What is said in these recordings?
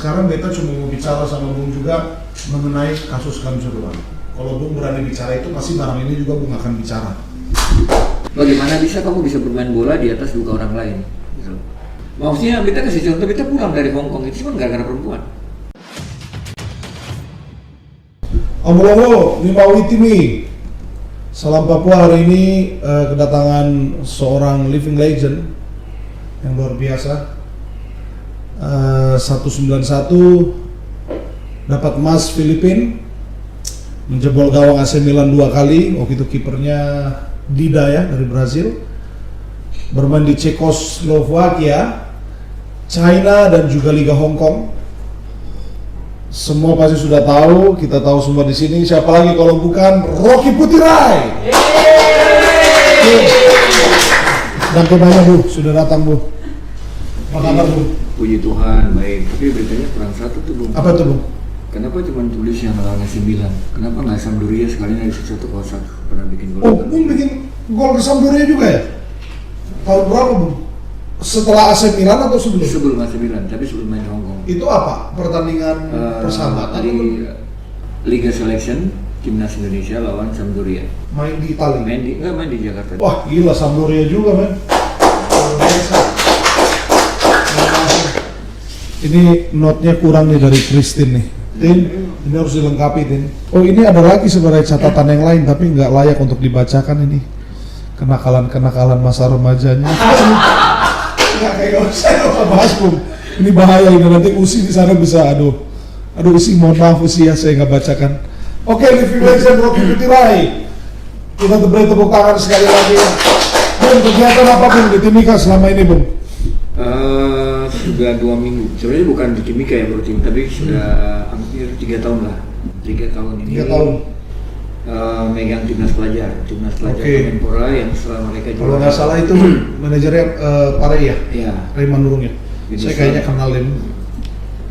Sekarang beta cuma mau bicara sama Bung juga mengenai kasus Kanjuruhan. Kalau Bung berani bicara itu, pasti barang ini juga Bung akan bicara. Bagaimana bisa kamu bisa bermain bola di atas luka orang lain? Gitu. Maksudnya kita kasih contoh, kita pulang dari Hong Kong itu cuma gara-gara perempuan. Omoloho, Nimawi Timi. Salam Papua hari ini kedatangan seorang living legend yang luar biasa. 191 dapat emas Filipina, menjebol gawang AC Milan 2 kali. Waktu itu kipernya Dida ya dari Brazil. Bermain di Cekoslovakia, China dan juga Liga Hong Kong. Semua pasti sudah tahu, kita tahu semua di sini. Siapa lagi kalau bukan Rocky Putirai? Dan banyak Bu, sudah datang Bu. Apa kabar Bu? Puji Tuhan, baik. Tapi beritanya kurang satu tuh Bung. Apa tuh Bung? Kenapa cuma tulis yang lawan AC Milan? Kenapa nggak Sampdoria sekalian dari 1-1 pernah bikin gol? Oh, Bung bikin gol ke Sampdoria juga ya? Tahun berapa Bung? Setelah AC Milan atau sebelum? Sebelum AC Milan, tapi sebelum main Hong Kong. Itu apa? Pertandingan persahabatan? Di Liga Selection Timnas Indonesia lawan Sampdoria. Main di Italia? Main di Jakarta. Wah gila, Sampdoria juga men. Ini notnya kurang nih dari Christine nih. Tin, ini harus dilengkapi Tin. Oh ini ada lagi sebenarnya catatan yang lain tapi nggak layak untuk dibacakan ini. Kenakalan masa remajanya. Nggak kayak usah bahas Bung. Ini bahaya ini, nanti Usi di sana bisa aduh Usi, mohon maaf Usi ya saya nggak bacakan. Oke, living legend Rocky Putirai. Kita beri tepuk tangan sekali lagi. Bung, kegiatan apa Bung di Timika selama ini Bung? Sudah 2 minggu. Sebenarnya bukan di Timika ya baru tim, tapi sudah hampir 3 tahun lah. 3 tahun ini. 3 tahun. Megang timnas pelajar Kemenpora yang setelah mereka kalau nggak salah itu manajernya Pare ya? Iya. Rayman Nurung ya? Saya kayaknya kenalin.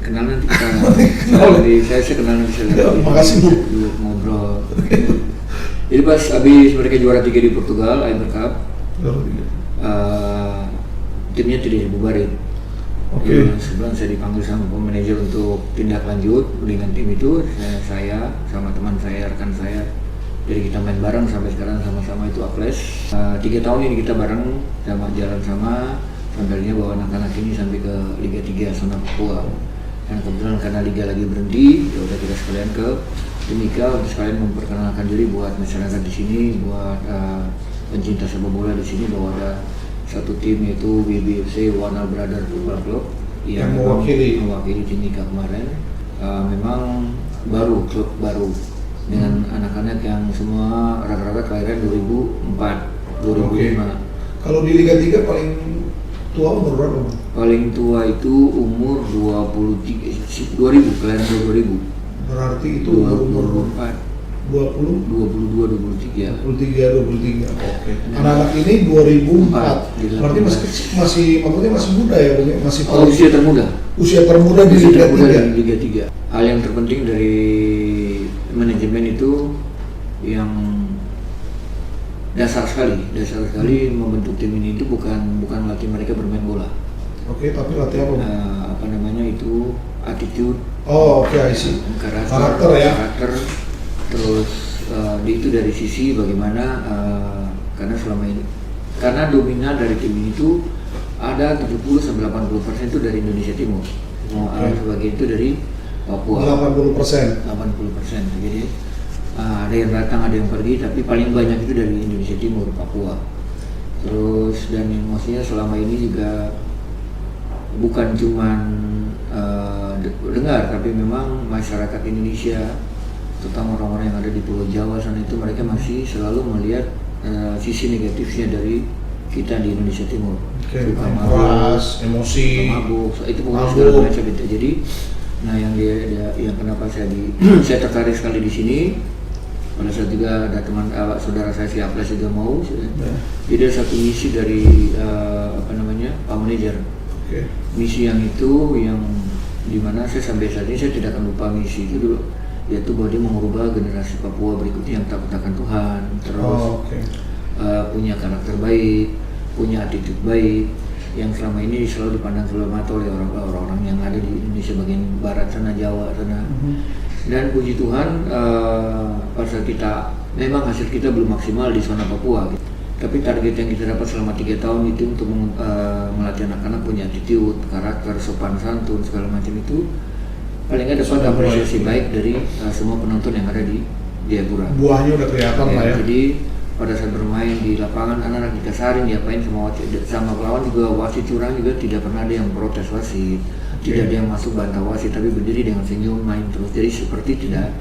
Kenal nanti kita. saya kenal nanti saya. Makasih Bu. Ngobrol. Jadi pas habis mereka juara 3 di Portugal, Iber Cup, timnya tidak dibubarin. Oke. Sebelum saya dipanggil sama manajer untuk tindak lanjut dengan tim itu, saya sama teman saya, rekan saya, jadi kita main bareng sampai sekarang sama-sama itu Aples. 3 tahun ini kita bareng sama jalan sama, sambilnya bawa anak-anak ini sampai ke Liga 3 sana Papua. Dan kebetulan karena liga lagi berhenti, ya udah kita sekalian ke Timika untuk sekalian memperkenalkan diri buat masyarakat di sini, buat pencinta sepak bola di sini bahwa ada satu tim yaitu WBFC Warner Brother Football Club yang mewakili Timika kemarin. Memang klub baru dengan anak-anak yang semua rata-rata kelahiran 2004, 2005. Kalau di Liga 3 paling tua umur berapa Bang? Paling tua itu umur 2000, kelahiran 2000. Berarti itu umur 22, 23. Oke. Anak-anak ini 2004. Berarti masih muda ya, masih usia termuda. Usia termuda di Liga 3. Hal yang terpenting dari manajemen itu yang dasar sekali membentuk tim ini itu bukan latih mereka bermain bola. Oke, tapi latih apa? Itu attitude. Oh, oke, I see. Karakter ya. Terus itu dari sisi bagaimana karena dominan dari tim ini itu ada 70-80% itu dari Indonesia Timur. Sebagian itu dari Papua. 80%. Jadi ada yang datang, ada yang pergi, tapi paling banyak itu dari Indonesia Timur, Papua. Terus dan maksudnya selama ini juga bukan cuman dengar, tapi memang masyarakat Indonesia, terutama orang-orang yang ada di Pulau Jawa sana itu mereka masih selalu melihat sisi negatifnya dari kita di Indonesia Timur. Suka keras, emosi, mabuk, itu pokoknya segala macam itu. Jadi, yang kenapa saya tertarik sekali di sini. Pada saat juga ada teman saudara saya si Aples juga mau. Jadi ada satu misi dari Pak Manajer. Misi yang dimana saya sampai saat ini saya tidak akan lupa misi itu dulu, yaitu bahwa dia mengubah generasi Papua berikutnya yang takut akan Tuhan, terus punya karakter baik, punya attitude baik, yang selama ini selalu dipandang sebelah mata oleh orang-orang yang ada di Indonesia bagian barat sana, Jawa sana. Dan puji Tuhan pada saat kita memang hasil kita belum maksimal di zona Papua gitu. Tapi target yang kita dapat selama 3 tahun itu untuk melatih anak-anak punya attitude, karakter, sopan santun segala macam itu paling nggak dapat apresiasi baik dari semua penonton yang ada di Jayapura. Buahnya udah kelihatan lah ya. Jadi pada saat bermain di lapangan anak-anak dikasarin, diapain sama wasit, sama pelawan juga wasit curang juga tidak pernah ada yang protes wasit, tidak ada yang masuk bantah wasit, tapi berdiri dengan senyum main terus. Jadi seperti tidak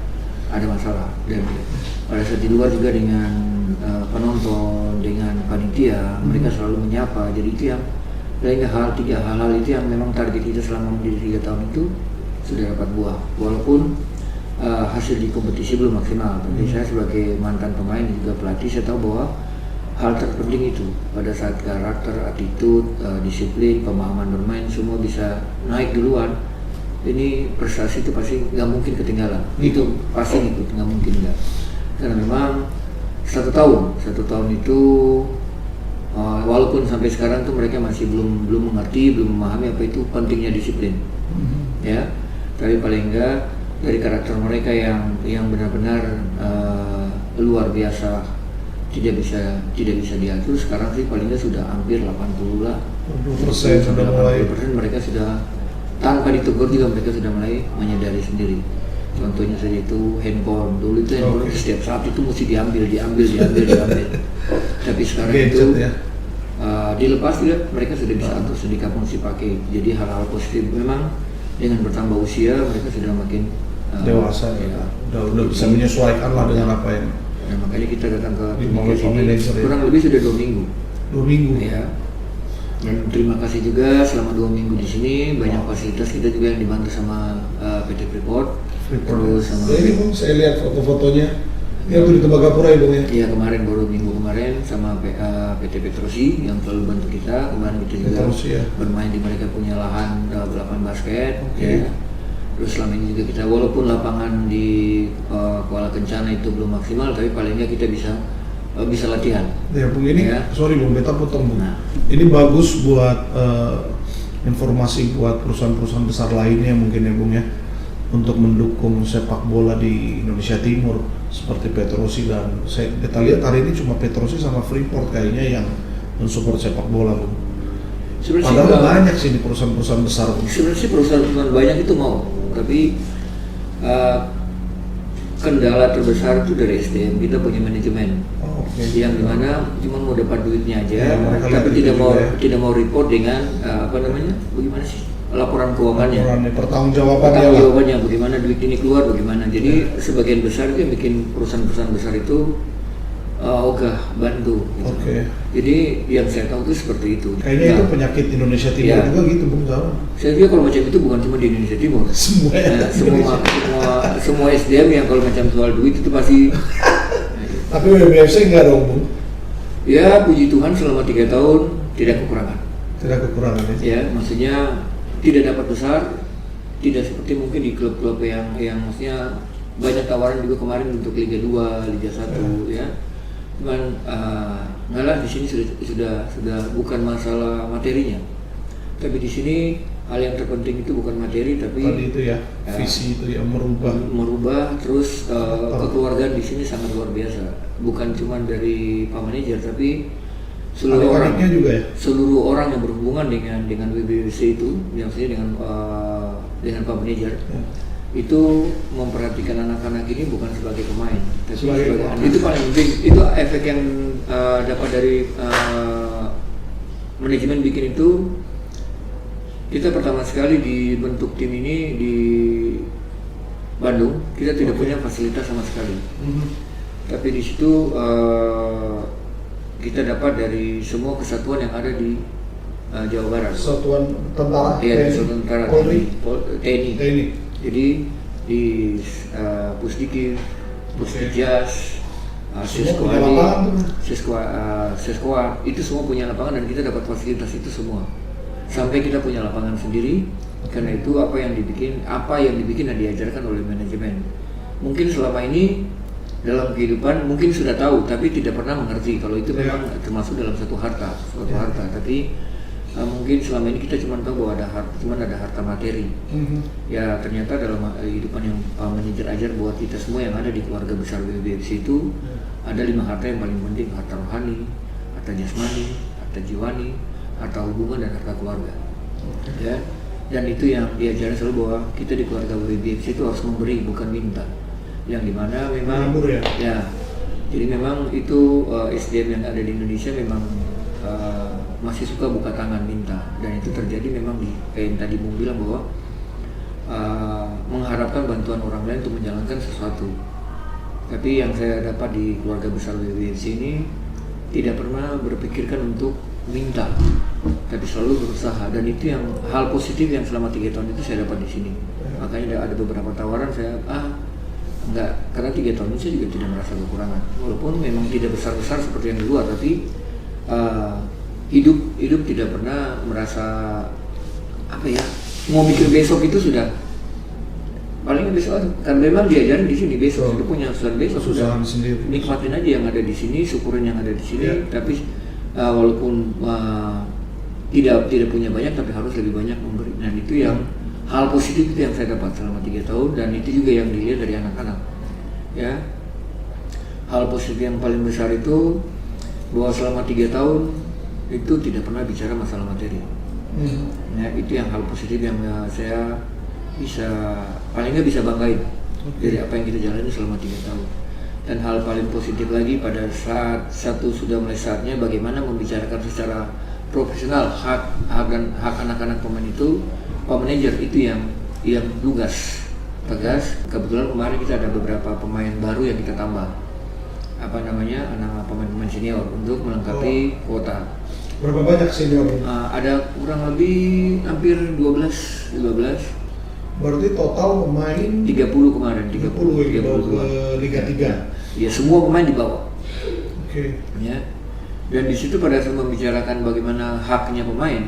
ada masalah. Dan pada saat di luar juga dengan penonton, dengan panitia, mereka selalu menyapa. Jadi itu yang lainnya tiga hal itu yang memang target kita selama menjadi 3 tahun itu sudah dapat buah. Walaupun hasil di kompetisi belum maksimal, tapi saya sebagai mantan pemain juga pelatih, saya tahu bahwa hal terpenting itu pada saat karakter, attitude, disiplin, pemahaman bermain semua bisa naik duluan. Ini prestasi itu pasti nggak mungkin ketinggalan. Itu pasti ikut, nggak mungkin nggak. Karena memang 1 tahun itu walaupun sampai sekarang tuh mereka masih belum mengerti, belum memahami apa itu pentingnya disiplin, ya. Tapi paling enggak dari karakter mereka yang benar-benar luar biasa, tidak bisa diatur. Sekarang sih paling nggak sudah hampir 80 lah. 20% sudah mulai. 80% mereka sudah tanpa ditegur juga mereka sudah mulai menyadari sendiri. Contohnya saja itu handphone. Dulu itu handphone setiap saat itu mesti diambil. Tapi sekarang Gadget, itu ya. Dilepas juga mereka sudah bisa atur sedikit pun dipakai. Jadi hal-hal positif memang dengan bertambah usia mereka sudah makin dewasa ya. Udah bisa menyesuaikan lah dengan apa yang. Nah, makanya kita datang ke sini kurang lebih sudah 2 minggu. 2 minggu. Ya. Dan terima kasih juga selama 2 minggu di sini banyak fasilitas kita juga yang dibantu sama PT Freeport. Terus sama ini Bung, saya lihat foto-fotonya. Ya itu di Tembagapura ya Bung ya. Iya, kemarin baru minggu kemarin sama PT Petrosi yang selalu bantu kita. Kemarin kita juga bermain di mereka punya lahan lapangan basket. Ya. Terus selama ini juga kita walaupun lapangan di Kuala Kencana itu belum maksimal, tapi paling nggak kita bisa latihan. Ya Bung, ini sorry Bung, beta potong Bung. Nah. Ini bagus buat informasi buat perusahaan-perusahaan besar lainnya mungkin ya Bung ya, untuk mendukung sepak bola di Indonesia Timur seperti Petrosi. Dan kita lihat hari ini cuma Petrosi sama Freeport kayaknya yang mensupport sepak bola Bung. Padahal banyak sih di perusahaan-perusahaan besar Bung. Sebenarnya perusahaan banyak itu mau, tapi kendala terbesar itu dari SDM. Kita punya manajemen yang dimana cuma mau dapat duitnya aja, tapi tidak mau report dengan bagaimana sih laporan keuangannya, pertanggungjawabannya bagaimana duit ini keluar, bagaimana. Jadi sebagian besar itu yang bikin perusahaan-perusahaan besar itu ogah bantu gitu. Jadi yang saya tahu itu seperti itu. Kayaknya itu penyakit Indonesia Timur juga gitu Bung. Saya kira kalau macam itu bukan cuma di Indonesia Timur. Semua SDM yang kalau macam soal duit itu pasti. Tapi WBFC enggak dong Bung? Ya puji Tuhan selama 3 tahun tidak kekurangan. Tidak kekurangan ya? Ya maksudnya tidak dapat besar, tidak seperti mungkin di klub-klub yang maksudnya banyak tawaran juga kemarin untuk Liga 2, Liga 1 ya. Cuman ngalah di sini sudah bukan masalah materinya, tapi di sini hal yang terpenting itu bukan materi tapi tadi itu ya visi itu ya merubah terus kekeluargaan di sini sangat luar biasa, bukan cuma dari Pak Manajer tapi seluruh orang juga ya? Seluruh orang yang berhubungan dengan WBWC itu, maksudnya dengan Pak Manajer itu memperhatikan anak-anak ini bukan sebagai pemain, tapi sebagai anak. Itu paling penting. Itu efek yang dapat dari manajemen bikin itu. Kita pertama sekali dibentuk tim ini di Bandung, kita tidak punya fasilitas sama sekali. Tapi di situ kita dapat dari semua kesatuan yang ada di Jawa Barat. Satuan tentara, Satuan tentara, TNI. Jadi di Pusdikir, Pusdijas, Seskuad itu semua punya lapangan dan kita dapat fasilitas itu semua. Sampai kita punya lapangan sendiri. Karena itu apa yang dibikin dan diajarkan oleh manajemen. Mungkin selama ini dalam kehidupan mungkin sudah tahu tapi tidak pernah mengerti kalau itu memang termasuk dalam suatu harta. Tapi mungkin selama ini kita cuma tahu bahwa ada harta materi. Ya ternyata dalam kehidupan yang Pak Manajer ajar buat kita semua yang ada di keluarga besar BBFC itu ada 5 harta yang paling penting: harta rohani, harta jasmani, harta jiwani, harta hubungan, dan harta keluarga. Ya, dan itu yang diajarkan selalu bahwa kita di keluarga BBFC itu harus memberi, bukan minta. Yang dimana memang ya, jadi memang itu SDM yang ada di Indonesia memang masih suka buka tangan minta, dan itu terjadi memang kayak yang tadi Bung bilang bahwa mengharapkan bantuan orang lain untuk menjalankan sesuatu. Tapi yang saya dapat di keluarga besar BBFC ini tidak pernah berpikirkan untuk minta, tapi selalu berusaha, dan itu yang hal positif yang selama 3 tahun itu saya dapat di sini. Makanya ada beberapa tawaran saya enggak, karena 3 tahun ini saya juga tidak merasa kekurangan, walaupun memang tidak besar-besar seperti yang di luar, tapi hidup tidak pernah merasa mau mikir besok itu sudah paling besok, kan memang diajarin di sini besok sudah punya besok sudah nikmatin aja yang ada di sini, syukurin yang ada di sini. Tapi walaupun tidak punya banyak, tapi harus lebih banyak memberi. Dan itu yang hal positif itu yang saya dapat selama 3 tahun, dan itu juga yang dilihat dari anak-anak. Ya, hal positif yang paling besar itu bahwa selama 3 tahun itu tidak pernah bicara masalah materi. Ya, itu yang hal positif yang saya paling nggak bisa banggain dari apa yang kita jalani selama 3 tahun. Dan hal paling positif lagi pada saat sudah mulai saatnya bagaimana membicarakan secara profesional hak anak-anak pemain itu, Pak Manajer itu yang lugas, tegas. Kebetulan kemarin kita ada beberapa pemain baru yang kita tambah, anak pemain senior untuk melengkapi kuota. Berapa banyak senior? Ada kurang lebih hampir 12. Berarti total pemain 30 kemarin, 30 ke Liga 3. Ya, semua pemain dibawa. Oke. Ya. Dan di situ pada saat membicarakan bagaimana haknya pemain,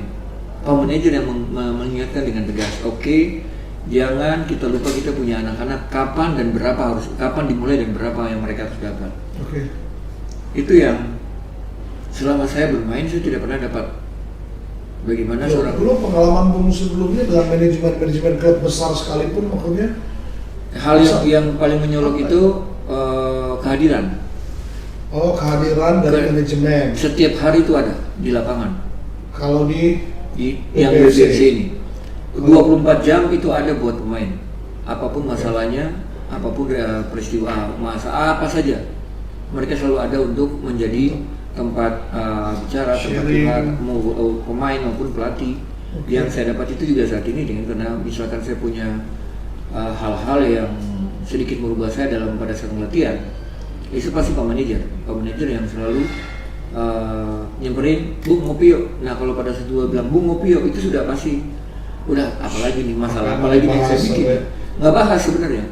Pak Manajer yang mengingatkan dengan tegas, oke, jangan kita lupa kita punya anak-anak, kapan dimulai dan berapa yang mereka harus dapat. Oke. Itu yang selama saya bermain saya tidak pernah dapat. Bagaimana seorang belum pengalaman Bung sebelumnya dengan manajemen klub besar sekalipun, maksudnya hal yang paling menyolok itu kehadiran. Kehadiran dari manajemen. Setiap hari itu ada di lapangan. Kalau di yang BBFC ini 24 jam itu ada buat pemain. Apapun masalahnya, apapun peristiwa apa saja, mereka selalu ada untuk menjadi tempat bicara, tempat curhat, pemain maupun pelatih. Yang saya dapat itu juga saat ini karena misalkan saya punya hal-hal yang sedikit merubah saya pada saat latihan, itu pasti Pak Manajer yang selalu nyamperin, Bung ngopi yuk. Nah kalau pada saat gue bilang Bung ngopi yuk, itu sudah pasti udah apalagi nih masalah, apalagi yang saya bikin nggak bahas sebenarnya,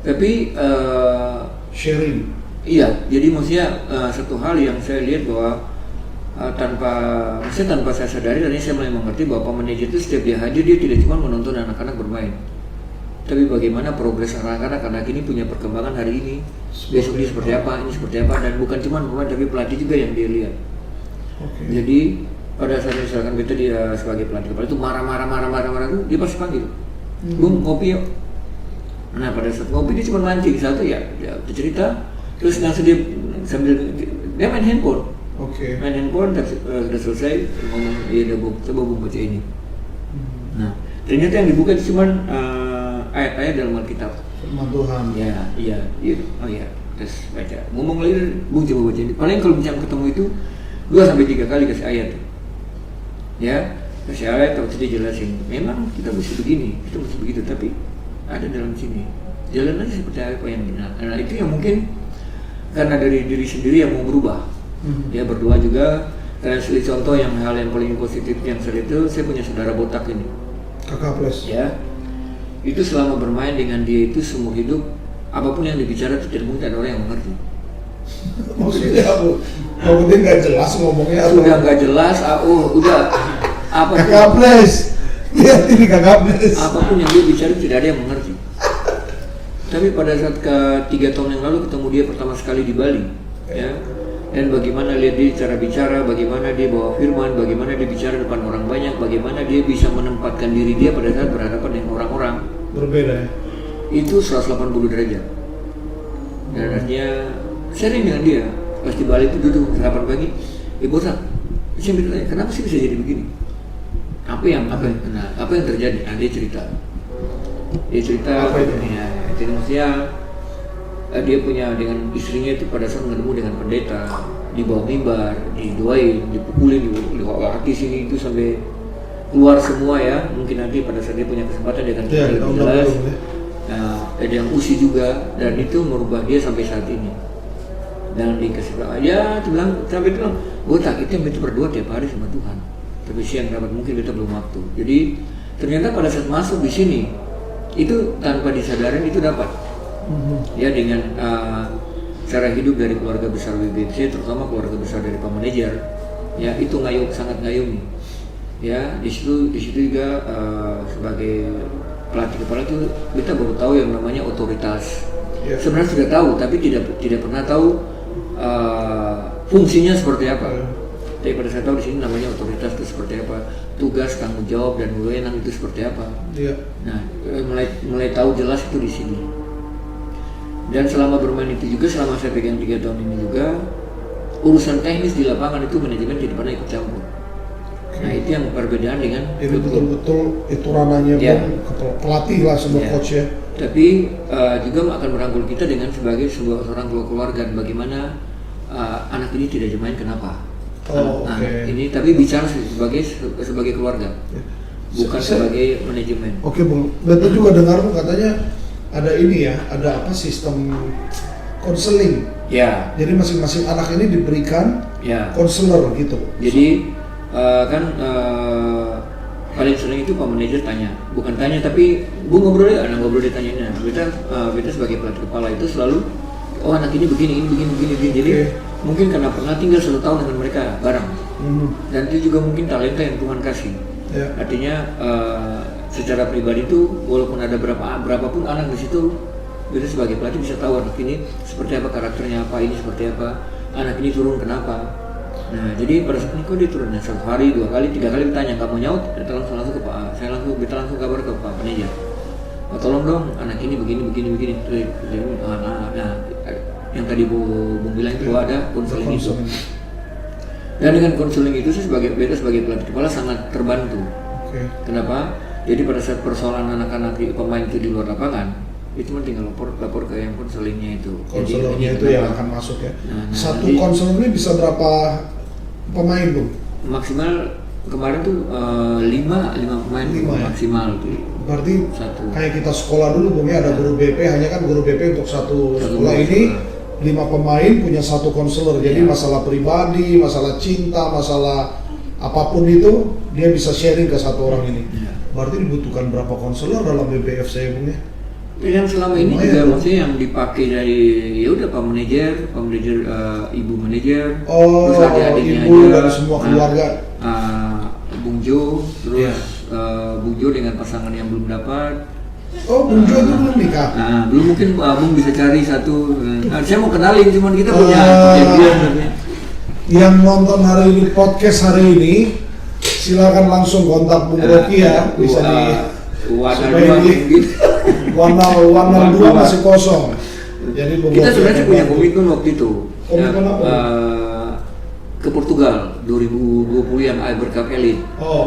tapi sharing. Iya, jadi maksudnya satu hal yang saya lihat bahwa tanpa saya sadari, dan ini saya mulai mengerti bahwa Pak Manajer itu setiap dia hadir, dia tidak cuma menonton anak-anak bermain, tapi bagaimana progres anak-anak ini punya perkembangan hari ini, besok dia seperti apa, ini seperti apa, dan bukan cuma bermain tapi pelatih juga yang dia lihat. Jadi pada saat misalkan kita dia sebagai pelatih kepala itu marah-marah itu, dia pasti panggil, Bung ngopi yuk. Nah pada saat ngopi dia cuma mancing satu ya cerita. Terus langsung dia dia main handphone. Main handphone, sudah selesai ngomong, iya udah coba Bung baca ini. Nah ternyata yang dibuka itu cuma ayat-ayat dalam Alkitab. Firman Tuhan. Iya. Oh iya. Terus baca. Ngomong lagi, Bung coba baca ini. Paling kalau bisa ketemu itu 2-3 kali kasih ayat. Ya, kasih ayat terus dia jelasin. Memang kita mesti begini, kita mesti begitu, tapi ada dalam sini. Jalan aja seperti apa yang benar. Nah itu yang mungkin karena dari diri sendiri yang mau berubah. Ya berdoa juga. Karena contoh yang hal yang paling positif yang saya itu, saya punya saudara botak ini, Kakak Plus. Ya, itu selama bermain dengan dia itu seumur hidup, apapun yang dibicara itu tidak mungkin ada orang yang mengerti. Maksudnya maksudnya nggak jelas ngomongnya. Sudah nggak jelas, udah apa? Kakak Plus, lihat ini Kakak Plus. Apapun yang dia bicara tidak ada yang mengerti. Tapi pada saat 3 tahun yang lalu ketemu dia pertama sekali di Bali, ya, Dan bagaimana lihat dia cara bicara, bagaimana dia bawa firman, bagaimana dia bicara depan orang banyak, bagaimana dia bisa menempatkan diri dia pada saat berhadapan dengan orang-orang. Berbeda ya. Itu 180 derajat. Dan artinya sering dengan dia. Pas di balik itu duduk sarapan pagi, bosan. Saya bilang, kenapa sih bisa jadi begini? Apa yang terjadi? Nah, dia cerita. Apa itu? Ya, jadi maksudnya dia punya dengan istrinya itu pada saat ketemu dengan pendeta di bawah mimbar, didoain, dipukulin, di sini itu sampai keluar semua ya. Mungkin nanti pada saat dia punya kesempatan dia akan lebih jelas. Nah, ada yang usi juga dan itu merubah dia sampai saat ini. Dan dikasih tahu, ya sampai bilang, botak itu yang itu berdoa tiap hari sama Tuhan. Tapi siang dapat mungkin kita belum waktu. Jadi ternyata pada saat masuk di sini itu tanpa disadarin itu dapat. Ya dengan cara hidup dari keluarga besar WBFC, terutama keluarga besar dari Pak Manajer, ya itu sangat ngayomi. Ya di situ juga sebagai pelatih kepala itu kita baru tahu yang namanya otoritas. Sebenarnya sudah tahu, tapi tidak pernah tahu fungsinya seperti apa. Tapi pada saat tahu di sini namanya otoritas itu seperti apa, tugas, tanggung jawab dan wewenang itu seperti apa. Nah, mulai tahu jelas itu di sini. Dan selama bermain itu juga, selama saya pegang 3 tahun ini juga, urusan teknis di lapangan itu manajemen tidak pernah ikut campur. Nah itu yang perbedaan dengan ini betul-betul itu ranahnya pelatih lah semua coach ya. Tapi juga akan merangkul kita dengan sebagai seorang keluarga, bagaimana anak ini tidak main kenapa. Ini tapi bicara sebagai keluarga, bukan sebagai manajemen. Oke Bung, Beta juga dengar katanya ada ini ya, ada apa sistem konseling. Ya. Jadi masing-masing anak ini diberikan konselor gitu. Jadi paling sering itu Pak Manajer bukan tanya tapi Bu ngobrol ya, ngobrol ditanyain. Beta sebagai pelatih kepala itu selalu anak ini begini. Jadi mungkin karena pernah tinggal 1 tahun dengan mereka bareng. Dan itu juga mungkin talenta yang Tuhan kasih. Artinya secara pribadi itu walaupun ada berapapun anak di situ, beta sebagai pelatih bisa tahu anak ini seperti apa karakternya, apa ini seperti apa, anak ini turun kenapa. Nah jadi pada saat ini kok dia turunnya 1 hari, 2 kali, 3 kali ditanya nggak mau nyaut, kita langsung ke Pak, kita langsung kabar ke Pak Manajer. Tolong dong anak ini begini. Nah yang tadi Bung bilang itu ada konseling itu. Dan dengan konseling itu saya sebagai pelatih kepala sangat terbantu. Kenapa? Jadi pada saat persoalan anak-anak pemain itu di luar lapangan, itu tinggal lapor ke yang konselingnya itu. Konselornya itu yang akan masuk ya. Satu konselor ini bisa berapa pemain Bung? Maksimal kemarin tuh 5 pemain maksimal tuh. Berarti satu. Kayak kita sekolah dulu Bung ya, ada guru BP, hanya kan guru BP untuk satu sekolah ini 5 pemain punya 1 konselor. Jadi masalah pribadi, masalah cinta, masalah apapun itu dia bisa sharing ke 1 orang ini. Berarti dibutuhkan berapa konselor dalam BBFC Bung ya? Yang selama ini juga maksudnya yang dipakai dari Pak Manajer, Ibu Manajer, terus adik-adiknya Ibu dan semua keluarga. Bung Jo, terus Bung Jo dengan pasangan yang belum dapat. Bung Jo itu belum nikah? Belum, mungkin Bung bisa cari satu. Saya mau kenalin, cuman kita punya yang nonton hari ini podcast hari ini silakan langsung kontak Bung Rocky ya, bisa di Warna 2 masih kosong. Jadi Bung kita sebenarnya punya komitmen waktu itu. Komitmen apa? Ke Portugal 2020 yang Iber Cup Elite.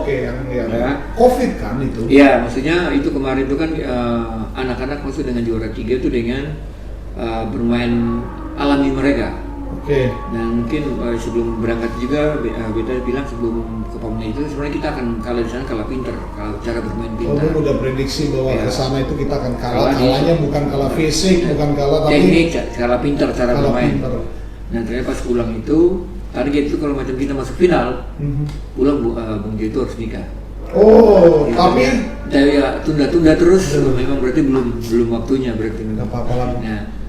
Yang COVID kan itu. Iya, maksudnya itu kemarin itu kan anak-anak masuk dengan juara 3 itu dengan bermain alami mereka. Nah mungkin sebelum berangkat juga beta bilang sebelum ke Pamnya itu sebenarnya kita akan kalah di sana, kalah pinter, kalau cara bermain pintar. Udah prediksi bahwa ke sana itu kita akan kalahnya bukan kalah fisik, bukan kalah tapi teknik, kalah pinter cara bermain. Nah ternyata pas pulang itu target itu kalau macam kita masuk final, pulang Bung Jo itu harus nikah. Tapi ya tunda terus, memang berarti belum waktunya berarti. Nggak apa-apa lah.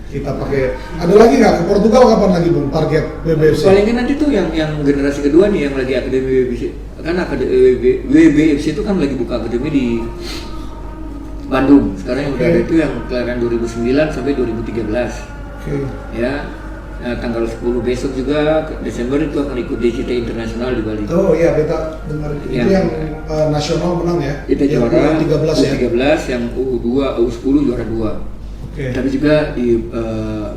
Kita pakai. Ada lagi nggak ke Portugal kapan lagi Bung target BBFC? Paling kan nanti tuh yang generasi kedua nih yang lagi akademi WBFC. Kan WBFC itu kan lagi buka akademi di Bandung. Sekarang yang udah ada itu yang kelahiran 2009 sampai 2013. Ya. Tanggal 10 besok juga Desember itu akan ikut DCT Internasional di Bali. Oh iya, beta dengar itu yang nasional menang ya. Kita yang juara U13 ya. U13, yang U2, U10 juara 2. Oke. Tapi juga di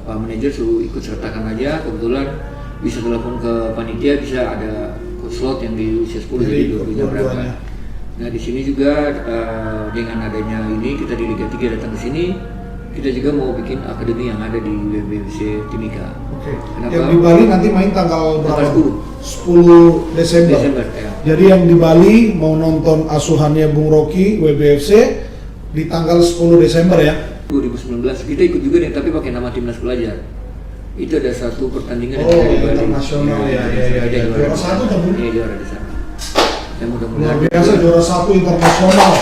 Pak Manajer suruh ikut sertakan aja, kebetulan bisa telepon ke panitia, bisa ada slot yang di usia 10 jadi dua-duanya berangkat. Nah di sini juga dengan adanya ini kita di Liga 3 datang ke sini, kita juga mau bikin akademi yang ada di WBFC Timika. Oke. Kenapa? Yang di Bali nanti main tanggal berapa? Tanggal 10 Desember. Ya. Jadi yang di Bali mau nonton asuhannya Bung Rocky WBFC di tanggal 10 Desember ya. 2019 kita ikut juga nih, tapi pakai nama timnas pelajar. Itu ada satu pertandingan Oh, yang ada di Bali. internasional ya. Kita Juara satu kan, Bung? Iya, juara di sana. Ya Luar mudah-mudahan biasa juara 1 internasional.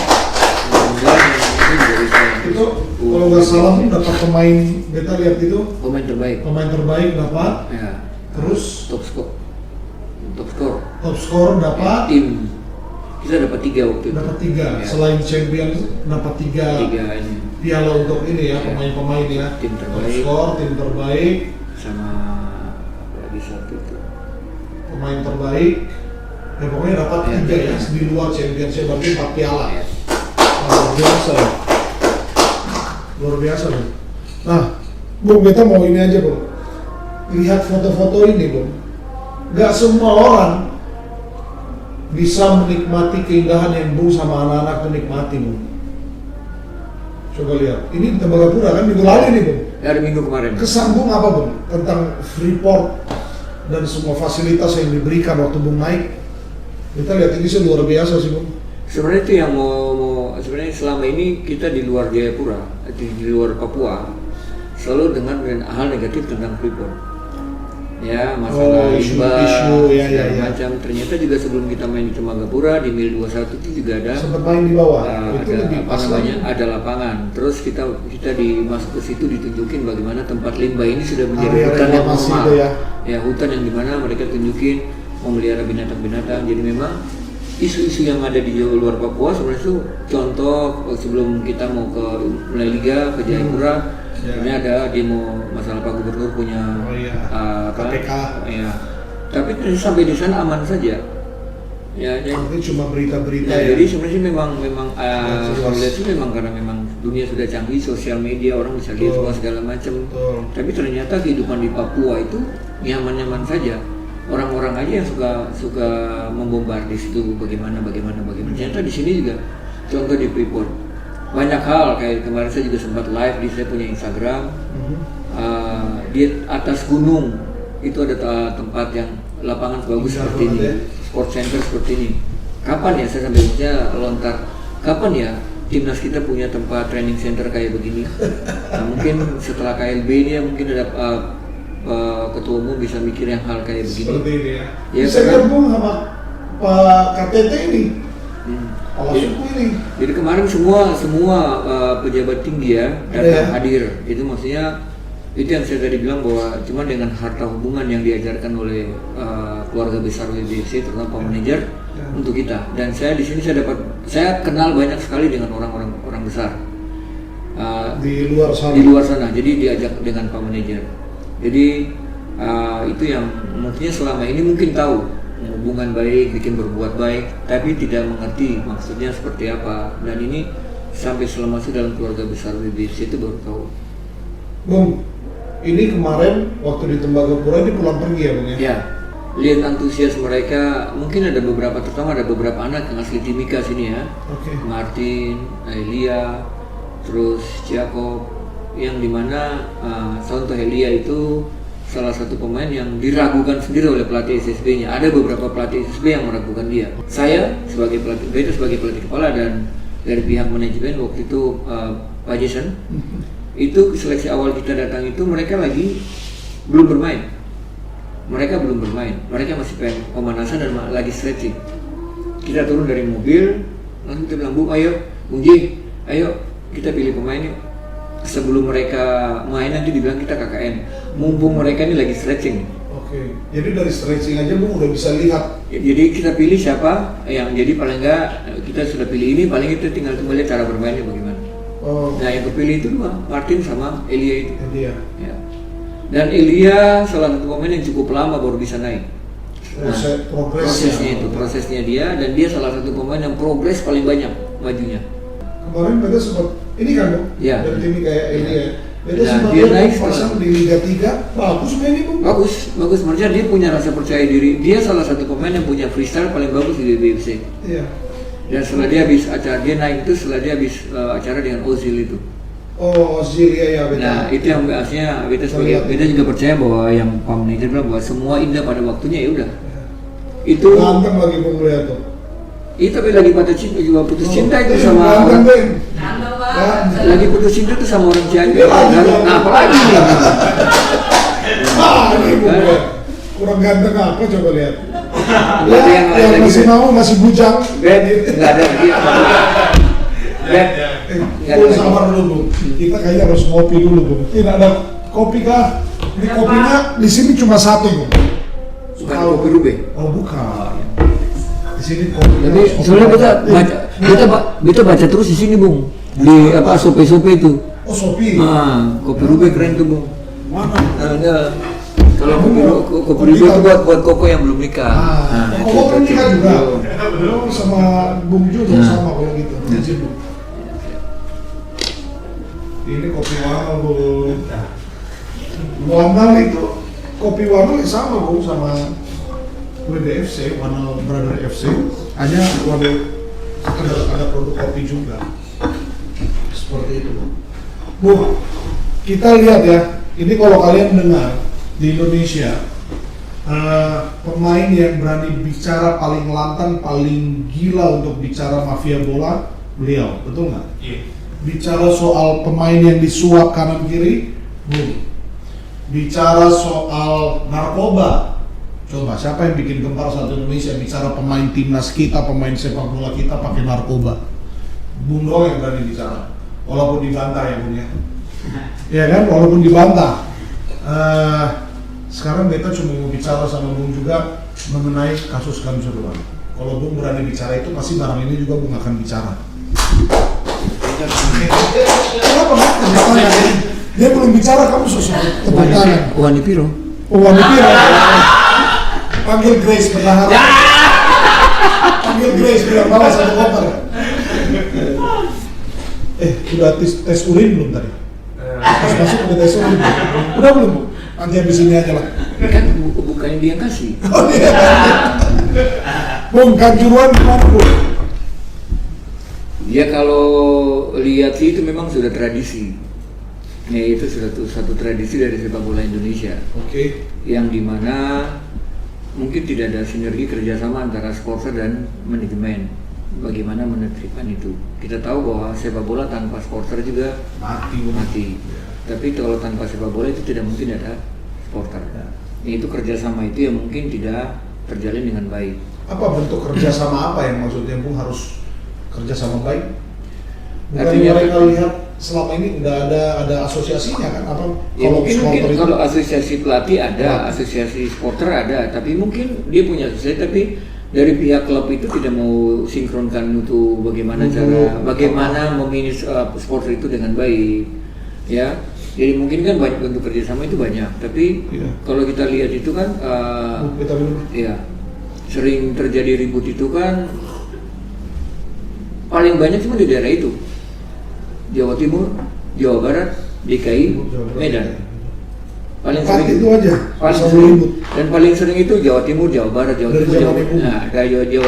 mudah-mudahan ini juga bisa Itu kalau nggak salah Bung dapat pemain, beta lihat itu pemain terbaik. pemain terbaik dapat, Ya. terus Top skor top skor dapat, tim kita dapat 3 waktu itu. dapat 3. Ya. Selain champion dapat 3 3 ini piala untuk ini ya, Ya. pemain-pemain ya. Tim Top terbaik. skor, tim terbaik, sama apa lagi satu itu. pemain terbaik. Ya pokoknya dapat Ya, 3 ya, ya. di luar championship berarti 4 piala. Ya. Luar biasa ya. Luar biasa Bung. Nah, Bung, beta mau ini aja Bung. Lihat foto-foto ini Bung. Gak semua orang bisa menikmati keindahan yang Bung sama anak-anak tuh nikmati Bung. Coba lihat, ini di Tembagapura kan minggu lalu nih Bung. Ya, ada minggu kemarin. Kesan Bung apa Bung tentang Freeport dan semua fasilitas yang diberikan waktu Bung naik? Kita lihat ini sih luar biasa sih Bung. Sebenarnya itu yang mau sebenarnya selama ini kita di luar Jayapura, di luar Papua, selalu dengan hal negatif tentang Freeport. Ya, masalah isu, limbah, ya, segala ya. macam. Ternyata juga sebelum kita main di Tembagapura di Mil 21 itu juga ada Sempat main di bawah, itu ada lebih apa pas namanya lagi. ada lapangan. Terus kita masuk ke situ ditunjukin bagaimana tempat limbah ini sudah menjadi Area hutan yang reklamasi normal. itu ya. Ya, hutan yang dimana mereka tunjukin memelihara binatang-binatang. Jadi memang isu-isu yang ada di luar Papua sebenarnya itu contoh sebelum kita mau ke mulai liga ke Jayapura. Sebenarnya ada demo masalah Pak Gubernur punya Oh iya, apa? KPK. Ya. Tapi sampai di sana aman saja. Ya, Itu cuma berita-berita ya, ya. jadi sebenarnya memang jelas. kalau lihat sih memang karena memang dunia sudah canggih, sosial media orang bisa lihat Betul. semua segala macam. Betul. Tapi ternyata kehidupan di Papua itu nyaman-nyaman saja. Orang-orang aja yang suka membombardir situ bagaimana. Ternyata di sini juga contoh di Freeport banyak hal kayak kemarin saya juga sempat live di saya punya Instagram. Di atas gunung itu ada tempat yang lapangan bagus Indah seperti ini, banget ya. sport center seperti ini. Kapan ya saya sampai punya lontar? Kapan ya timnas kita punya tempat training center kayak begini? Nah, mungkin setelah KLB ini ya mungkin ada ketua umum bisa mikir yang hal kayak begini. Seperti ini ya. Ya, Bisa karena- gabung sama Pak KTT ini, Pak Jadi, Suku ini. jadi kemarin semua pejabat tinggi ya Ada datang ya? hadir. Itu maksudnya itu yang saya tadi bilang bahwa cuma dengan harta hubungan yang diajarkan oleh keluarga besar WBC terutama Pak Manajer Ya. untuk kita. Dan saya di sini saya kenal banyak sekali dengan orang besar Di luar sana. di luar sana. Jadi diajak dengan Pak Manajer. Jadi itu yang mungkin selama ini mungkin tahu hubungan baik, bikin berbuat baik, tapi tidak mengerti maksudnya seperti apa. Dan ini sampai selama itu dalam keluarga besar WBC itu baru tahu. Bung, ini kemarin waktu di Tembagapura ini pulang pergi ya Bung ya? Ya, lihat antusias mereka. Mungkin ada beberapa, terutama ada beberapa anak yang asli Timika sini ya. Oke. Martin, Elia, terus Jacob, yang dimana contoh Elia itu salah satu pemain yang diragukan sendiri oleh pelatih SSB-nya. Ada beberapa pelatih SSB yang meragukan dia. Saya sebagai pelatih kepala dan dari pihak manajemen waktu itu Pak Jason, itu seleksi awal kita datang itu mereka belum bermain. Mereka masih pengen pemanasan dan lagi stretching. Kita turun dari mobil, langsung kita bilang, Bung Ji, ayo kita pilih pemain yuk. Sebelum mereka main nanti dibilang kita KKN. Mumpung mereka ini lagi stretching. Oke. Jadi dari stretching aja Bung udah bisa lihat. Jadi kita pilih siapa yang jadi paling enggak kita sudah pilih ini, paling kita tinggal tunggu lihat cara bermainnya bagaimana. Oh, Nah yang kepilih itu dua, Martin sama Elia itu. dia. Ya. Dan Ilya salah satu pemain yang cukup lama baru bisa naik. Prosesnya dia, dan dia salah satu pemain yang progres paling banyak majunya. Kemarin beta sempat ini kan Bung, Ya. dari tim kayak ini ya. Beta Nah, sempat dia naik pasang di Liga 3, bagus mainnya Bung. Bagus. Maksudnya dia punya rasa percaya diri. Dia salah satu pemain yang punya freestyle paling bagus di BFC. Iya. Dan setelah dia habis acara, dia naik itu setelah dia habis acara dengan Ozil itu. Oh, Ozil ya beta. Nah, itu yang biasanya beta juga percaya bahwa yang Pak Manajer bilang bahwa semua indah pada waktunya, ya udah. Itu Ganteng lagi Bung lihat tuh. itu tapi lagi putus cinta itu sama Ganteng Ben. lagi putus cinta itu sama orang Cianjur. Iya. Nah, apalagi nih? Ini Bung lihat. Kurang ganteng apa coba lihat. Nggak ada yang lain yang lagi. masih mau masih bujang. Ben, nggak ada dia. Ben, Bung sabar dulu Bung. Kita kayaknya harus ngopi dulu Bung. Tidak ada kopi kah? Ini kopinya di sini cuma satu Bung. bukan kopi Rube. Oh bukan. Di sini kopi. Jadi soalnya beta baca terus di sini Bung, di apa sope itu. Oh Sopi. Ah, kopi Rube keren tuh Bung. Mana? Ada. Kalau kopi Rube itu buat koko yang belum nikah. Koko belum nikah juga. Oh sama Bung juga sama kalau gitu. Jadi Bung. Ini kopi Wanal Bung. Wanal itu kopi Wanal sama Bung sama WDFC, Wanal Brother FC. Hanya ada produk kopi juga. Seperti itu. Bu, kita lihat ya. Ini kalau kalian dengar di Indonesia pemain yang berani bicara paling lantang, paling gila untuk bicara mafia bola, beliau, betul nggak? Iya. Bicara soal pemain yang disuap kanan kiri, boom. Bicara soal narkoba, coba siapa yang bikin gempar satu Indonesia bicara pemain timnas kita, pemain sepak bola kita pakai narkoba? Bung doang yang berani bicara, walaupun dibantah ya Bung ya. Ya kan, walaupun dibantah. Sekarang beta cuma mau bicara sama Bung juga mengenai kasus Kanjuruhan. Kalau Bung berani bicara itu pasti barang ini juga Bung akan bicara. Kenapa Bang? Dia belum bicara, kamu susah tepuk tangan. Wani Piro. Oh, Wani Piro. Panggil Grace berharap. Panggil Grace bilang bawa satu koper. Udah tes urin belum tadi? Pas masuk udah tes urin. Udah belum? Nanti habis ini aja lah. Kan bukannya dia yang kasih. Oh iya. Bung, Kanjuruhan gimana Bung? Ya kalau lihat sih itu memang sudah tradisi. Ya itu sudah satu tradisi dari sepak bola Indonesia. Oke. Yang dimana mungkin tidak ada sinergi kerjasama antara sponsor dan manajemen. Bagaimana menertibkan itu? Kita tahu bahwa sepak bola tanpa sponsor juga mati. Tapi kalau tanpa sepak bola itu tidak mungkin ada supporter. Itu kerjasama itu yang mungkin tidak terjalin dengan baik. Apa bentuk kerjasama apa yang maksudnya Bung harus kerjasama baik? Bukan Artinya mereka lihat selama ini udah ada asosiasinya kan? Apa Ya mungkin supporter itu? kalau asosiasi pelatih ada, asosiasi supporter ada, tapi mungkin dia punya asosiasi tapi dari pihak klub itu tidak mau sinkronkan untuk bagaimana memanage supporter itu dengan baik, ya. Jadi mungkin kan banyak bentuk kerjasama itu banyak, tapi kalau kita lihat itu kan, ya sering terjadi ribut itu kan paling banyak cuma di daerah itu, Jawa Timur, Jawa Barat, DKI, Medan. Paling sering itu aja. Paling sering itu Jawa Timur, Jawa Barat, Jawa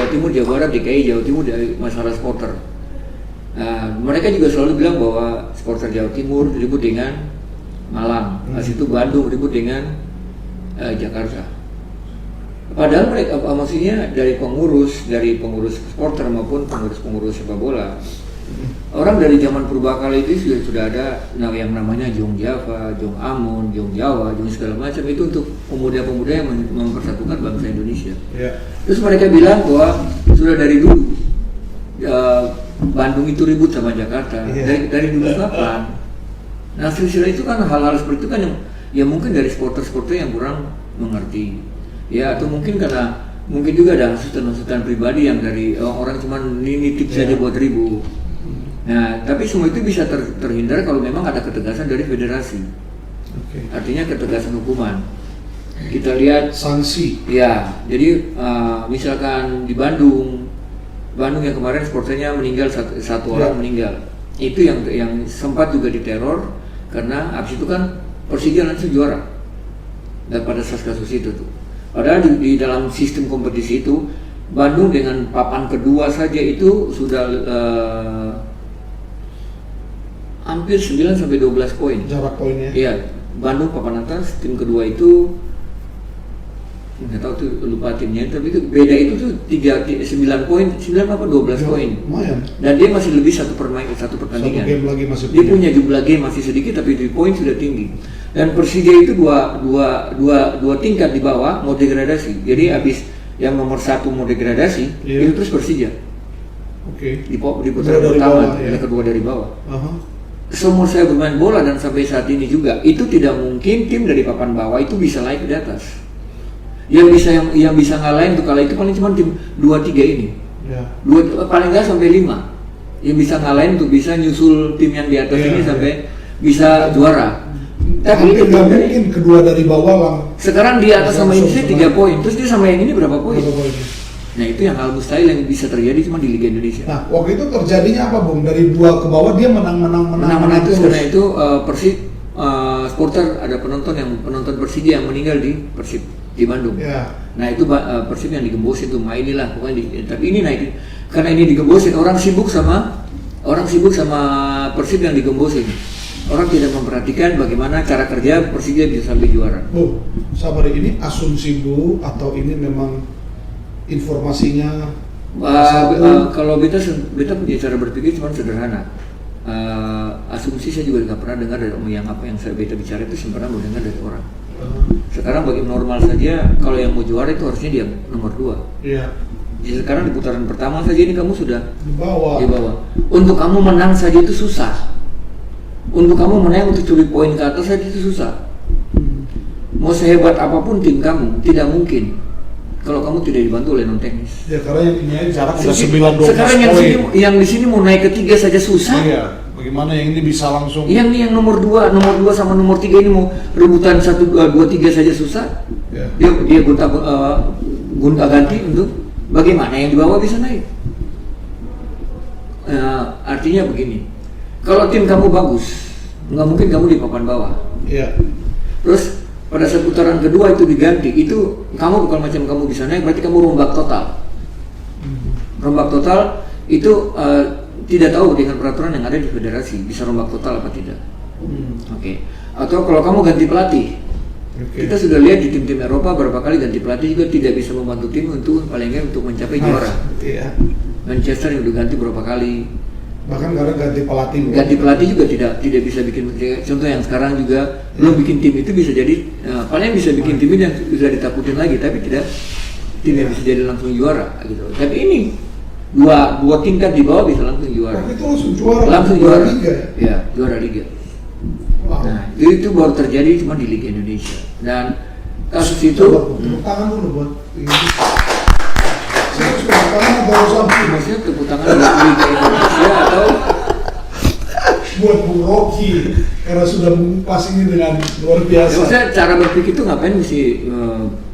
Timur, Jawa Barat, DKI, Jawa Timur dari masalah supporter. Nah, mereka juga selalu bilang bahwa supporter Jawa Timur ribut dengan Malang, itu Bandung ribut dengan Jakarta. Padahal mereka maksudnya dari pengurus supporter maupun pengurus sepak bola. Orang dari zaman purbakala itu sudah ada yang namanya Jong Java, Jong Amun, Jong Jawa, Jong segala macam itu untuk pemuda-pemuda yang mempersatukan bangsa Indonesia. Terus mereka bilang bahwa sudah dari dulu Bandung itu ribut sama Jakarta. Dari dulu kapan? Nah silsilah itu kan hal-hal seperti itu kan yang mungkin dari supporter-supporter yang kurang mengerti. Ya atau mungkin karena mungkin juga ada hasutan-hasutan pribadi yang dari orang cuma nitip saja buat ribut. Nah, tapi semua itu bisa terhindar kalau memang ada ketegasan dari federasi. Oke. Artinya ketegasan hukuman. Kita lihat Sanksi. ya, jadi misalkan di Bandung yang kemarin supporternya meninggal, satu orang meninggal, itu yang sempat juga diteror karena abis itu kan Persija langsung juara dan pada saat kasus itu tuh. Padahal di dalam sistem kompetisi itu Bandung dengan papan kedua saja itu sudah hampir 9 sampai 12 poin. Jarak poinnya. Iya, Bandung papan atas, tim kedua itu nggak tahu tuh, lupa timnya, tapi itu beda itu tuh 9 poin, 9 apa 12 poin. Lumayan. Dan dia masih lebih satu pertandingan. Satu game lagi masih Dia punya jumlah game masih sedikit tapi di poin sudah tinggi. Dan Persija itu dua tingkat di bawah mau degradasi. Jadi habis yang nomor 1 mau degradasi, itu terus Persija. Oke. Di putaran pertama, yang kedua dari bawah. Seumur saya bermain bola dan sampai saat ini juga, itu tidak mungkin tim dari papan bawah itu bisa naik ke atas. Yang bisa ngalahin tuh kala itu paling cuma tim 2-3 ini. Ya. Paling nggak sampai 5. Yang bisa ngalahin tuh bisa nyusul tim yang di atas ini sampai bisa juara. Tapi nggak mungkin kedua dari bawah sekarang di atas sama ini 3 poin, terus dia sama yang ini berapa poin? Nah itu yang hal mustahil yang bisa terjadi cuma di Liga Indonesia. Nah waktu itu terjadinya apa Bung? Dari 2 ke bawah dia menang terus. Karena itu Persib supporter ada penonton Persija yang meninggal di Persib di Bandung. Ya. Nah itu Persib yang digembosin tuh, inilah pokoknya tapi ini naik karena ini digembosin, orang sibuk sama Persib yang digembosin. Orang tidak memperhatikan bagaimana cara kerja Persija bisa sampai juara. Bu, sabar, ini asumsi Bu atau ini memang informasinya? Kalau beta punya cara berpikir cuma sederhana. Asumsi saya juga nggak pernah dengar dari apa yang saya beta bicara itu saya pernah mendengar dari orang. Sekarang bagi normal saja kalau yang mau juara itu harusnya dia nomor 2. Iya. Jadi sekarang di putaran pertama saja ini kamu sudah di bawah. Untuk kamu menang saja itu susah. Untuk kamu menang untuk curi poin ke atas saja itu susah. Mau sehebat apapun tim kamu tidak mungkin kalau kamu tidak dibantu oleh non teknis. Ya karena yang ini aja jarak udah 9-12 sekarang yang di sini mau naik ke 3 saja susah. Iya. Bagaimana yang ini bisa langsung? Yang nomor 2 sama nomor 3 ini mau rebutan 1, 2, 3 saja susah. Ya. Dia gonta ganti untuk bagaimana yang di bawah bisa naik. Artinya begini, kalau tim kamu bagus, nggak mungkin kamu di papan bawah. Iya. Terus pada saat putaran kedua itu diganti, itu kamu bukan macam kamu bisa naik, berarti kamu rombak total. Rombak total itu tidak tahu dengan peraturan yang ada di federasi bisa rombak total apa tidak. Oke. Atau kalau kamu ganti pelatih, kita sudah lihat di tim-tim Eropa berapa kali ganti pelatih juga tidak bisa membantu tim untuk paling nggak untuk mencapai juara. Iya. Manchester yang udah ganti berapa kali. Bahkan karena ganti pelatih juga tidak bisa bikin. Contoh yang sekarang juga belum bikin tim itu bisa jadi paling bisa bikin tim yang sudah ditakutin lagi, tapi tidak tim yang bisa jadi langsung juara gitu. Tapi ini dua tingkat di bawah bisa langsung juara. Itu langsung juara. Langsung juara. Liga. Ya, juara liga. Wow. Nah, itu baru terjadi cuma di Liga Indonesia. Dan kasus itu tepuk tangan dulu buat ini. Saya harus tepuk tangan atau sampai? Maksudnya tepuk tangan buat Liga Indonesia atau buat Bung Rocky karena sudah mengupas ini dengan luar biasa. Ya, maksudnya cara berpikir itu ngapain mesti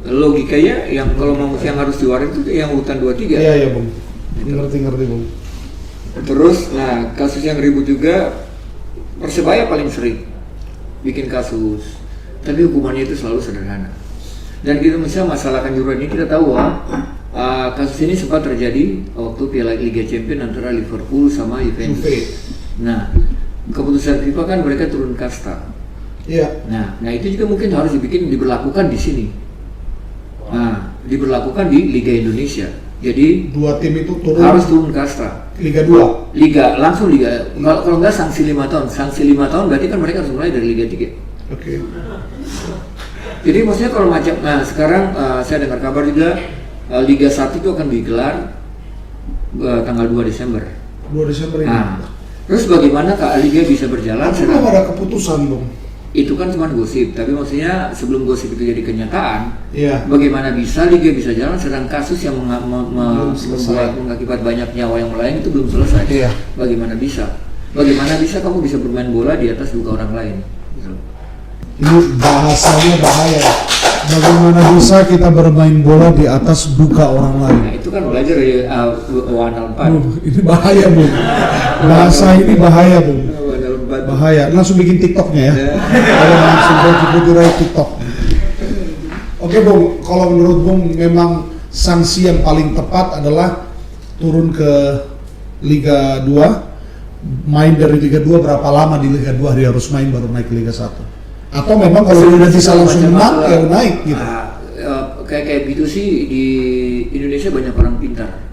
logikanya yang kalau mau yang harus juara itu yang urutan 2-3. Iya Bung. Ngerti Bung. Terus, nah kasus yang ribut juga Persebaya paling sering bikin kasus, tapi hukumannya itu selalu sederhana. Dan kita misalnya masalah kanjuruhan ini kita tahu kasus ini sempat terjadi waktu Piala Liga Champions antara Liverpool sama Juventus. Nah, keputusan FIFA kan mereka turun kasta. Iya. Nah itu juga mungkin harus diberlakukan di sini. Nah, diberlakukan di Liga Indonesia. Jadi 2 tim itu harus turun kasta. Liga 2. Langsung Liga. Kalau nggak sanksi 5 tahun. Sanksi 5 tahun berarti kan mereka harus mulai dari Liga 3. Oke. Jadi maksudnya kalau macam sekarang saya dengar kabar juga Liga 1 itu akan digelar tanggal 2 Desember. 2 Desember ini. Nah, terus bagaimana Kak Liga bisa berjalan? Belum ada keputusan, Bung. Itu kan cuma gosip, tapi maksudnya sebelum gosip itu jadi kenyataan, bagaimana bisa Liga bisa jalan sedang kasus yang mengakibat banyak nyawa yang melayang itu belum selesai. Iya. Bagaimana bisa? Bagaimana bisa kamu bisa bermain bola di atas luka orang lain? Gitu. Ini bahasanya bahaya. Bagaimana bisa kita bermain bola di atas duka orang lain? Nah, itu kan belajar dari Wana 4. Ini bahaya, Bung. Bahasa ini bahaya, Bung. Wana 4. Bahaya. Langsung bikin TikToknya ya. Kalau langsung Bung TikTok. Oke, Bung. Kalau menurut Bung memang sanksi yang paling tepat adalah turun ke Liga 2. Main dari Liga 2 berapa lama di Liga 2 dia harus main baru naik ke Liga 1? Atau memang kalau udah bisa langsung menang ya naik gitu? Kayak gitu sih di Indonesia banyak orang pintar.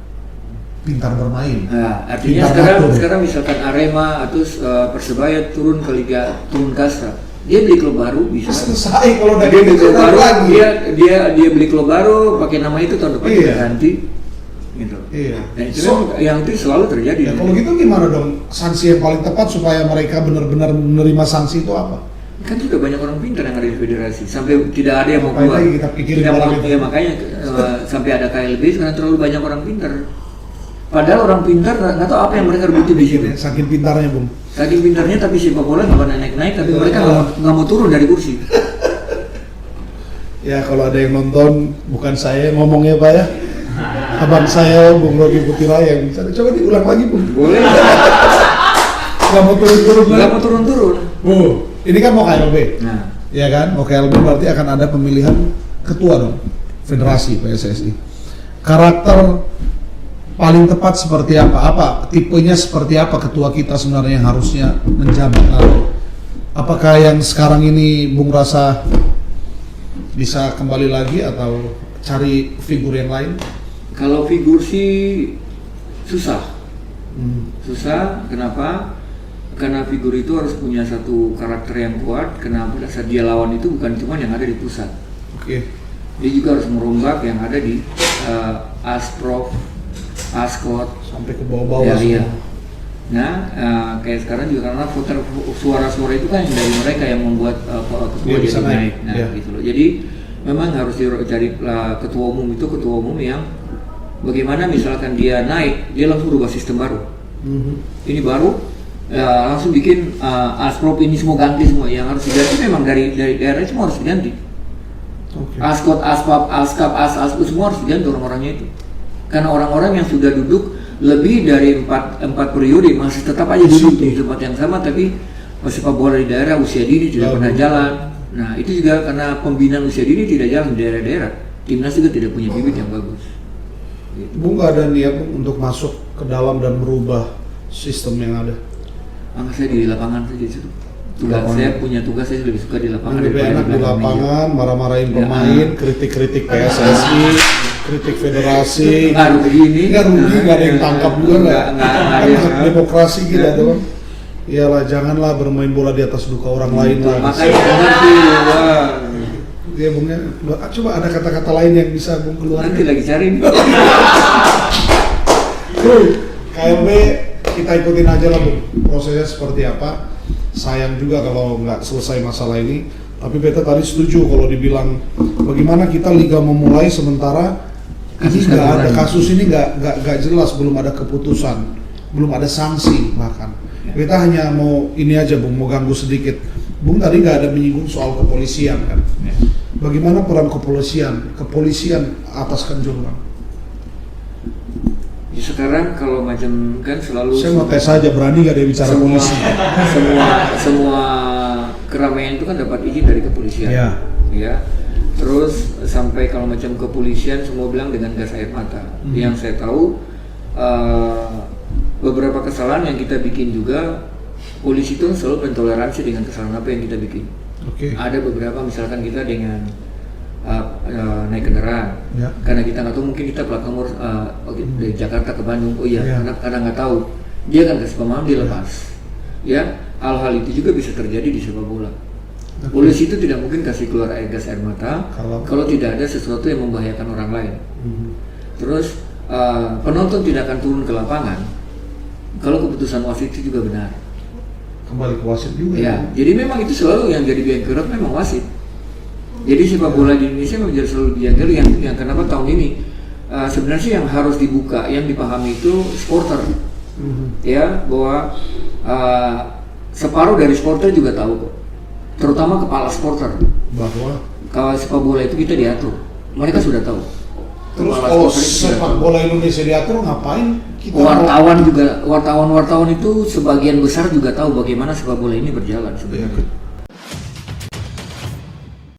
Pintar bermain. Nah, artinya sekarang misalkan Arema atau Persebaya turun ke Liga turun kasta, dia beli klub baru bisa. Selesai kalau udah dia beli klub baru lagi. Dia beli klub baru pakai nama itu tahun depan dia ganti. Gitu. Iya. Dan itu yang itu selalu terjadi. Ya, kalau gitu gimana dong? Sanksi yang paling tepat supaya mereka benar-benar menerima sanksi itu apa? Kan juga banyak orang pintar yang ada di federasi sampai tidak ada yang mau keluar. Kita pikirin ya, makanya sampai ada KLB sekarang terlalu banyak orang pintar. Padahal orang pintar nggak tahu apa yang mereka butuh di situ. Saking pintarnya, Bung. Saking pintarnya tapi sepak bola nggak pernah naik-naik, tapi mereka nggak mau turun dari kursi. Ya kalau ada yang nonton, bukan saya yang ngomongnya Pak ya. Abang saya, Bung Rogi Putira yang bicara. Coba diulang lagi, Bung. Boleh. Nggak mau turun-turun. Nggak mau turun-turun. Ini kan mau KLB, Nah, ya kan? Mau KLB berarti akan ada pemilihan ketua dong, federasi PSSI. Karakter paling tepat seperti apa? Apa tipenya seperti apa ketua kita sebenarnya yang harusnya menjabat? Apakah yang sekarang ini Bung rasa bisa kembali lagi atau cari figur yang lain? kalau figur sih susah. Susah, kenapa? Karena figur itu harus punya satu karakter yang kuat. Kenapa? Saat dia lawan itu bukan cuma yang ada di pusat. Oke. Dia juga harus merombak yang ada di Asprof, Askot Sampai ke bawah-bawah. iya. Nah, kayak sekarang juga karena suara-suara itu kan dari mereka yang membuat ketua Dia bisa jadi naik. Nah, iya. gitu loh. Jadi memang harus dicari ketua umum yang bagaimana misalkan dia naik, dia langsung berubah sistem baru. Ini baru. Langsung bikin Asprop ini semua ganti semua, yang harus diganti memang dari daerah semua harus diganti. Askot, Aspap, Askap, Aspu semua harus diganti orang-orangnya itu. Karena orang-orang yang sudah duduk lebih dari 4 periode masih tetap aja duduk di tempat yang sama, tapi sepak bola di daerah usia dini tidak pernah jalan. Nah itu juga karena pembinaan usia dini tidak jalan di daerah-daerah. Timnas juga tidak punya bibit yang bagus. Gitu. Bung nggak ada niat untuk masuk ke dalam dan merubah sistem yang ada? Saya di lapangan saja itu. Saya punya tugas, saya lebih suka di lapangan. Lebih enak di lapangan, marah-marahin pemain, kritik-kritik PSSI, kritik federasi. Nggak rugi, nggak ada yang tangkap juga nggak. Demokrasi gitu dong. Iyalah, janganlah bermain bola di atas duka orang lain lah. Makanya nanti, ya Bungnya, coba ada kata-kata lain yang bisa Bung keluar. nanti lagi cari. KLB kita ikutin aja lah Bung, prosesnya seperti apa. Sayang juga kalau nggak selesai masalah ini. Tapi beta tadi setuju kalau dibilang bagaimana kita liga memulai sementara ini nggak ada kasus ini nggak jelas, belum ada keputusan, belum ada sanksi bahkan. Beta hanya mau ini aja Bung, mau ganggu sedikit. Bung tadi nggak ada menyinggung soal kepolisian kan? Bagaimana peran kepolisian atas Kanjuruhan? Sekarang kalau macam kan selalu saya mau tes saja, berani gak dia bicara polisi? Semua keramaian itu kan dapat izin dari kepolisian. Ya. Terus sampai kalau macam kepolisian semua bilang dengan gas air mata. Yang saya tahu beberapa kesalahan yang kita bikin juga, polisi itu selalu mentoleransi dengan kesalahan apa yang kita bikin. Ada beberapa misalkan kita dengan naik kendaraan, karena kita nggak tahu, mungkin kita plat nomor dari Jakarta ke Bandung, karena nggak tahu, dia kan kasih pemahaman, dia lepas, ya hal-hal itu juga bisa terjadi di sepak bola. Polisi itu tidak mungkin kasih keluar gas air mata kalau tidak ada sesuatu yang membahayakan orang lain. Terus penonton tidak akan turun ke lapangan kalau keputusan wasit itu juga benar. Kembali ke wasit juga. Ya, jadi memang itu selalu yang jadi biang kerok memang wasit. Jadi sepak bola di Indonesia menjadi selalu biangker yang kenapa tahun ini sebenarnya yang harus dibuka, yang dipahami itu supporter, ya bahwa separuh dari supporter juga tahu kok. terutama kepala supporter. Bahwa Kalau sepak bola itu kita diatur, mereka sudah tahu. terus Kepala kalau supporter itu sudah sepak tahu. bola Indonesia diatur ngapain kita Wartawan itu sebagian besar juga tahu bagaimana sepak bola ini berjalan Ya, sebenarnya.